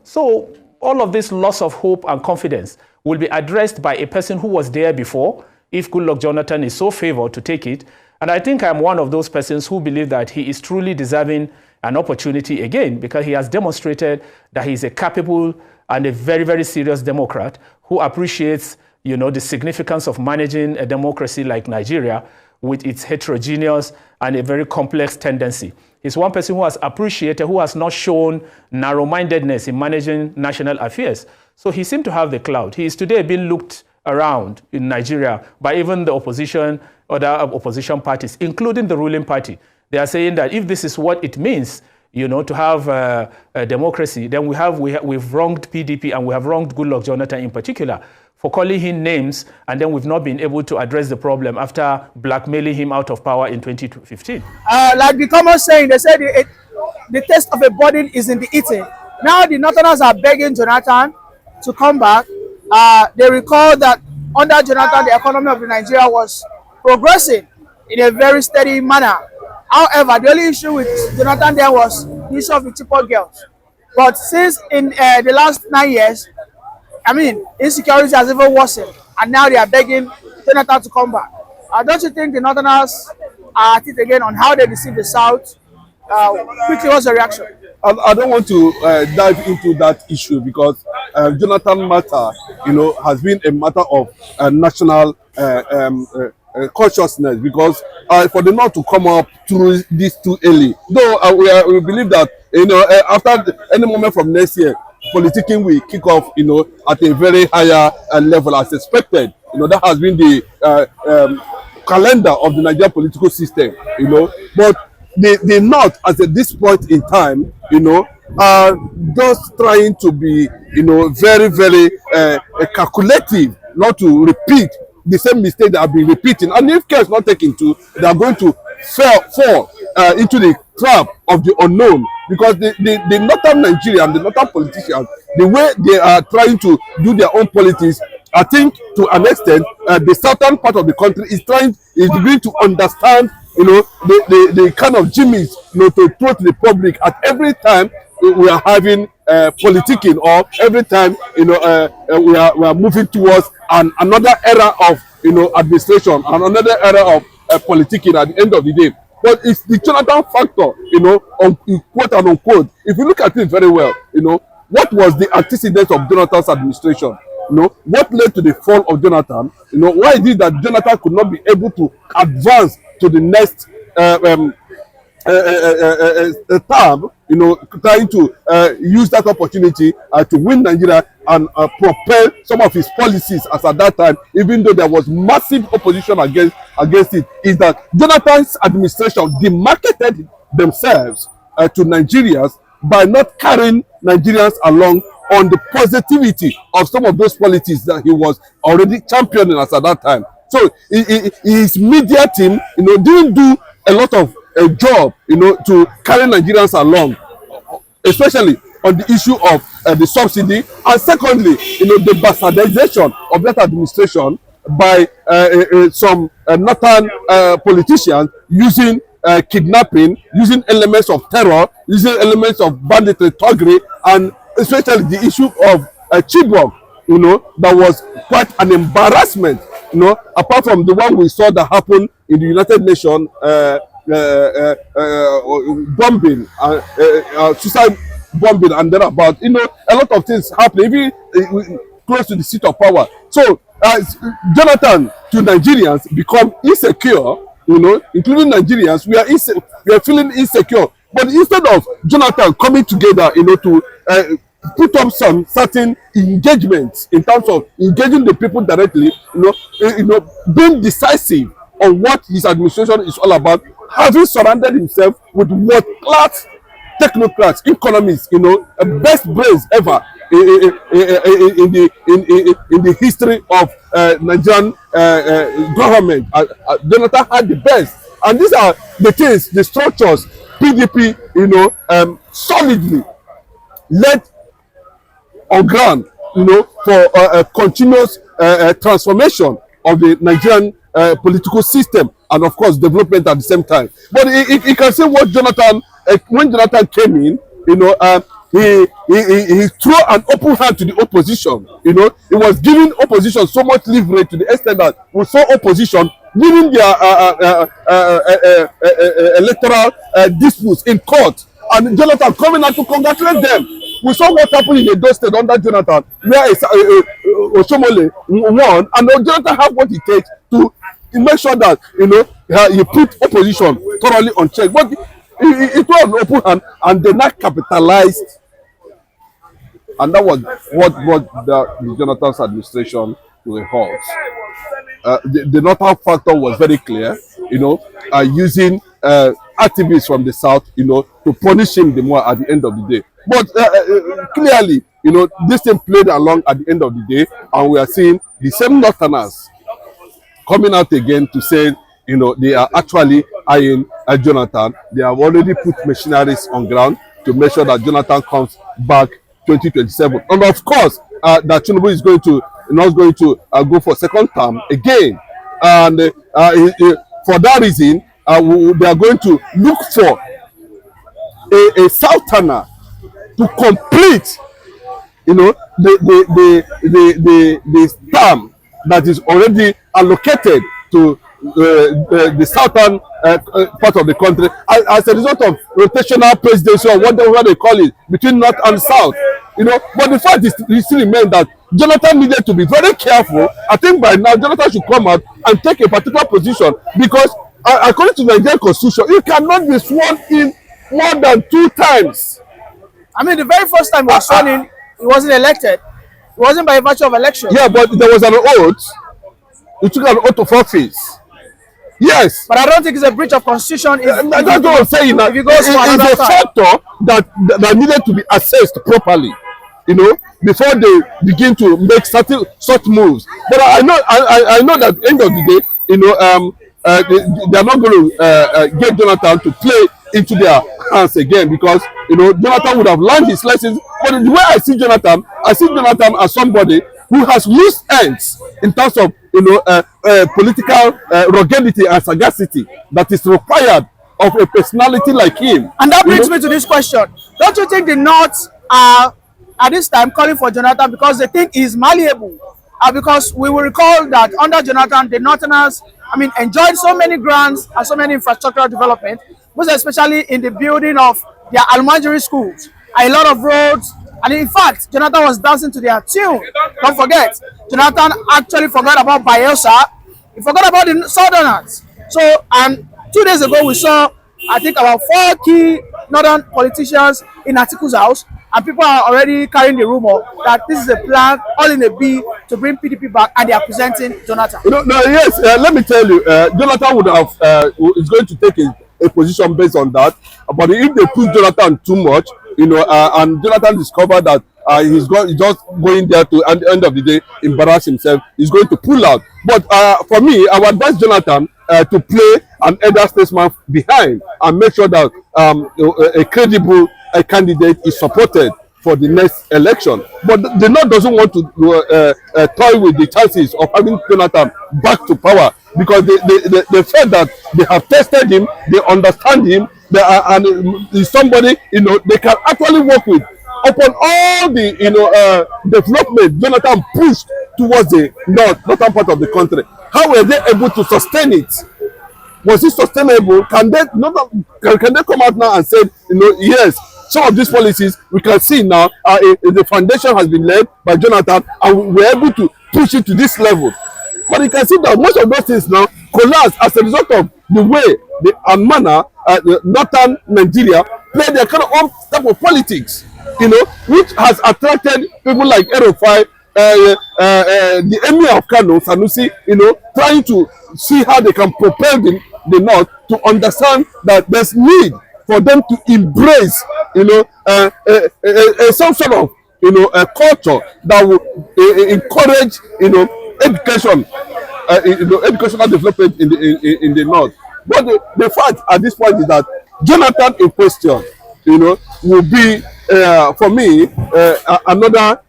So all of this loss of hope and confidence will be addressed by a person who was there before, if Goodluck Jonathan is so favored to take it. And I think I'm one of those persons who believe that he is truly deserving an opportunity again, because he has demonstrated that he's a capable and a very, very serious Democrat who appreciates, the significance of managing a democracy like Nigeria with its heterogeneous and a very complex tendency. He's one person who has appreciated, who has not shown narrow-mindedness in managing national affairs. So he seemed to have the clout. He is today being looked around in Nigeria by even the opposition, other opposition parties, including the ruling party. They are saying that if this is what it means, to have a democracy, then we've wronged PDP and we have wronged Goodluck Jonathan in particular for calling him names, and then we've not been able to address the problem after blackmailing him out of power in 2015. Like the common saying, they say the taste of a burden is in the eating. Now the Northerners are begging Jonathan to come back. They recall that under Jonathan, the economy of Nigeria was progressing in a very steady manner. However, the only issue with Jonathan there was the issue of the cheaper girls. But since in the last 9 years, insecurity has even worsened, and now they are begging Jonathan to come back. Don't you think the Northerners are at it again on how they deceive the South? Quickly, what's the reaction? I don't want to dive into that issue, because Jonathan matter, has been a matter of national consciousness, because for the North to come up through this too early, though we believe that after any moment from next year, politicking will kick off at a very higher level as expected. That has been the calendar of the Nigerian political system. But the North, as at this point in time, are just trying to be very, very calculative, not to repeat the same mistake that have been repeating. And if care is not taken to, they are going to fall into the trap of the unknown, because the northern Nigeria and the northern politicians, the way they are trying to do their own politics, I think to an extent the southern part of the country is beginning to understand the kind of gimmicks to throw to the public at every time we are having politicking, or every time we are moving towards another era of administration and another era of politicking at the end of the day. But it's the Jonathan factor, quote and unquote. If you look at it very well, what was the antecedent of Jonathan's administration? What led to the fall of Jonathan? Why is it that Jonathan could not be able to advance to the next term, trying to use that opportunity to win Nigeria and propel some of his policies as at that time, even though there was massive opposition against it, is that Jonathan's administration demarketed themselves to Nigerians by not carrying Nigerians along on the positivity of some of those policies that he was already championing as at that time. So his media team, didn't do a lot of a job, to carry Nigerians along, especially on the issue of the subsidy, and secondly, the bastardization of that administration by some northern politicians using kidnapping, using elements of terror, using elements of banditry, thuggery, and especially the issue of Chibok, that was quite an embarrassment, apart from the one we saw that happened in the United Nations, bombing, suicide bombing, and thereabout. A lot of things happening, even close to the seat of power. So Jonathan to Nigerians become insecure, including Nigerians. We are feeling insecure. But instead of Jonathan coming together, to put up some certain engagements in terms of engaging the people directly, being decisive on what his administration is all about, having surrounded himself with world-class technocrats, economists, best brains ever in the history of Nigerian government. Jonathan had the best, and these are the things, the structures PDP, solidly led on ground, for a continuous transformation of the Nigerian political system, and of course development at the same time. But you can say what Jonathan, when Jonathan came in, he threw an open hand to the opposition. You know, he was giving opposition so much leverage to the extent that we saw opposition winning their electoral disputes in court, and Jonathan coming out to congratulate them. We saw what happened in Edo State under Jonathan, where Osomole won, and Jonathan have what it takes to make sure that, you know, he put opposition thoroughly on check. But it was an open hand, and they not capitalized, and that was what brought the Jonathan's administration to a halt. The northern factor was very clear, you know, using activists from the south, you know, to punish him the more at the end of the day. But clearly, you know, this thing played along at the end of the day, and we are seeing the same northerners coming out again to say, you know, they are actually eyeing Jonathan. They have already put machineries on ground to make sure that Jonathan comes back 2027. And of course, that Tinubu is not going to go for second term again. And for that reason, they are going to look for a southerner to complete, you know, the term that is already allocated to the southern part of the country as a result of rotational presidency, or whatever they call it, between north and south. You know, but the fact is, it still remains that Jonathan needed to be very careful. I think by now Jonathan should come out and take a particular position, because according to the Nigerian constitution, you cannot be sworn in more than 2 times. I mean, the very first time he was sworn in, he wasn't elected. It wasn't by virtue of election. Yeah, but there was an oath. He took an oath of office. Yes. But I don't think it's a breach of constitution. That's what I'm saying. If you go it's a factor that needed to be assessed properly, you know, before they begin to make such moves. But I know that at the end of the day, you know, they are not going to get Jonathan to play into their hands again, because, you know, Jonathan would have learned his lessons. But the way I see Jonathan as somebody who has loose ends in terms of, you know, political ruggedity and sagacity that is required of a personality like him. And that brings me to this question. Don't you think the North are at this time calling for Jonathan because they think he's malleable? Because we will recall that under Jonathan, the Northerners, I mean, enjoyed so many grants and so many infrastructural development, most especially in the building of their Almajiri schools, and a lot of roads. And in fact, Jonathan was dancing to their tune. Don't forget, Jonathan actually forgot about Bayelsa. He forgot about the Southerners. So, and 2 days ago, we saw, I think, about 4 key northern politicians in Atiku's house. And people are already carrying the rumor that this is a plan, all in a bid, to bring PDP back, and they are presenting Jonathan. You know, yes, let me tell you, Jonathan would have is going to take a position based on that. But if they push Jonathan too much, you know, and Jonathan discovered that he's just going there to, at the end of the day, embarrass himself, he's going to pull out. But for me, I would advise Jonathan to play an elder statesman behind and make sure that a credible candidate is supported for the next election. But the North doesn't want to toy with the chances of having Jonathan back to power, because they felt that they have tested him, they understand him, and he's somebody, you know, they can actually work with. Upon all the, you know, development Jonathan pushed towards the northern part of the country, how were they able to sustain it? Was it sustainable? Can they come out now and say, you know, yes, some of these policies we can see now, the foundation has been laid by Jonathan, and we're able to push it to this level. But you can see that most of those things now collapse as a result of the way the manner the northern Nigeria play their kind of own type of politics, you know, which has attracted people like Erofai, the Emir of Kano, Sanusi, you know, trying to see how they can propel the North to understand that there's need for them to embrace, you know, some sort of, you know, a culture that will encourage, you know, education, you know, educational development in the North. But the fact at this point is that Jonathan in question, you know, will be for me another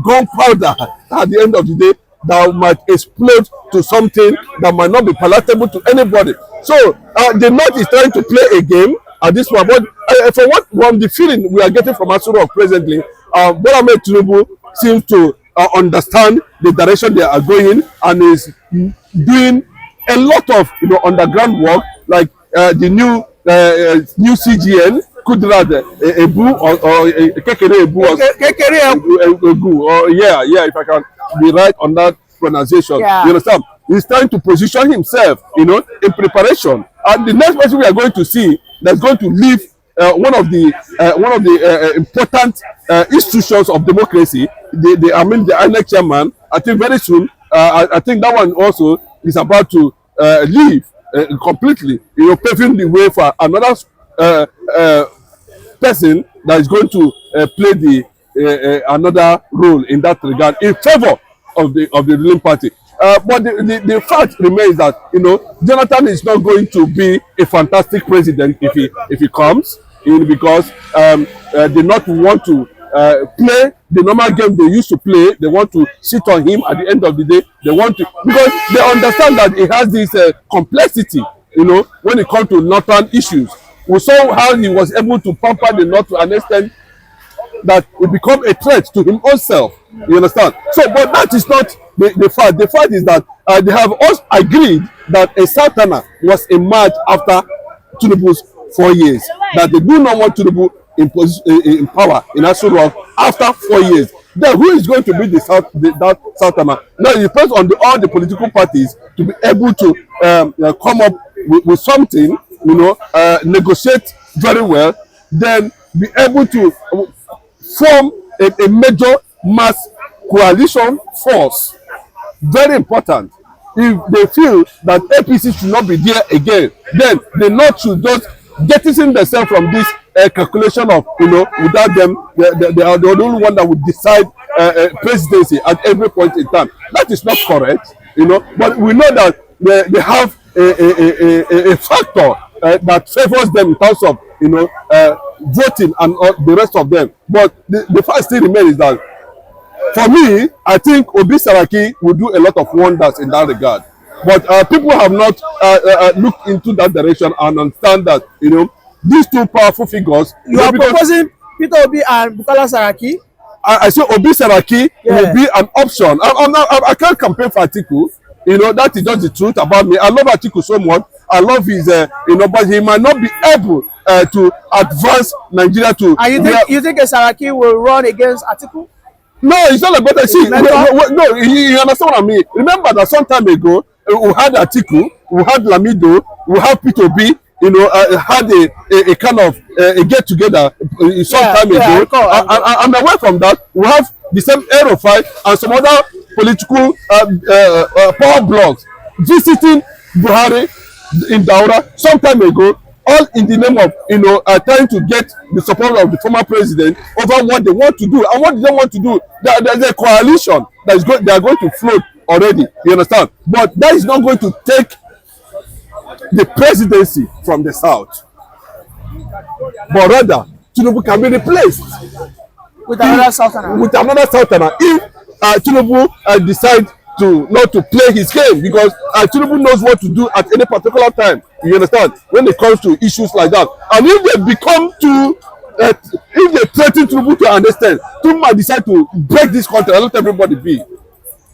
gunpowder at the end of the day that might explode to something that might not be palatable to anybody. So the North is trying to play a game, at this point. But from the feeling we are getting from Aso Rock presently, Bola Ahmed Tinubu seems to understand the direction they are going and is doing a lot of underground work, like the new CGN Kudrat Ebu or Kekere Ebu or yeah, if I can be right on that pronunciation. Yeah. You understand? He's trying to position himself, in preparation. And the next person we are going to see that's going to leave one of the important institutions of democracy, the INEC chairman. I think very soon. I think that one also is about to leave completely. Paving the way for another person that is going to play the another role in that regard in favor of the ruling party. But the fact remains that Jonathan is not going to be a fantastic president if he comes in, because they not want to play the normal game they used to play. They want to sit on him at the end of the day. They want to, because they understand that he has this complexity, when it comes to northern issues. We saw how he was able to pamper the north to an extent that it become a threat to him himself. You understand? So, but that is not the fact. The fact is that they have also agreed that a Sultana was emerged after Tinubu's 4 years. That they do not want Tinubu in power in Aso Rock after 4 years. Then who is going to be that Sultana? Now it depends on all the political parties to be able to come up with something, negotiate very well, then be able to form a major mass coalition force. Very important. If they feel that APC should not be there again, then the North should just jettison themselves from this calculation of, without them, they are the only one that would decide presidency at every point in time. That is not correct, but we know that they have a factor that favors them in terms of, voting and the rest of them. But the fact still remains is that, for me, I think Obi Saraki will do a lot of wonders in that regard. But people have not looked into that direction and understand that, these two powerful figures. You are proposing Peter Obi and Bukola Saraki? I say Obi Saraki will be an option. I can't campaign for Atiku. That is just the truth about me. I love Atiku so much. I love his, but he might not be able to advance Nigeria to. And you think a Saraki will run against Atiku? No, it's not about that. See, no, you understand what I mean. Remember that some time ago, we had Atiku, we had Lamido, we had Peter Obi, had a kind of a get together some time ago. And away from that, we have the same Aerofy and some other political power blocks visiting Buhari in Daura some time ago, all in the name of trying to get the support of the former president over what they want to do. And what they want to do, there's a coalition that they are going to float already. You understand? But that is not going to take the presidency from the south. But rather, Tinubu can be replaced with another Sultana. If Tinubu decide to not to play his game, because Tinubu knows what to do at any particular time. You understand? When it comes to issues like that, and if they become too, if they threaten Tinubu to understand, Tinubu might decide to break this country and let everybody be.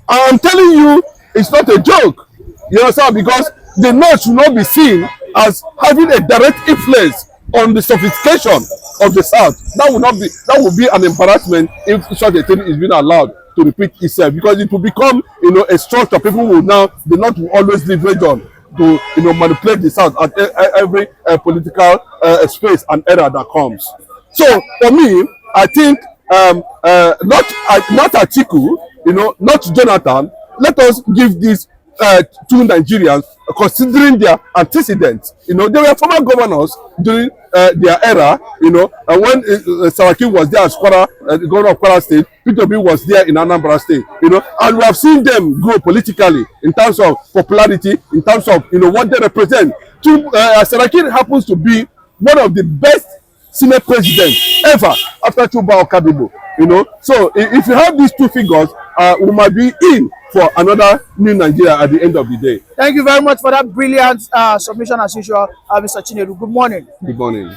I'm telling you, it's not a joke. You understand? Because the North should not be seen as having a direct influence on the sophistication of the South. That would be an embarrassment if such a thing is being allowed to repeat itself, because it will become a structure people will now the North will always leverage on to manipulate the South at every political space and era that comes. So for me, I think not Atiku, not Jonathan. Let us give these two Nigerians, considering their antecedents. They were former governors during their era, when Saraki was there as the governor of Kwara State, Peter Obi was there in Anambra State, and we have seen them grow politically in terms of popularity, in terms of, what they represent. Saraki happens to be one of the best Senate presidents ever after Chuba Okadibo, So if you have these two figures, we might be in for another new Nigeria at the end of the day. Thank you very much for that brilliant submission as usual, Mr. Chinedu. Good morning. Good morning.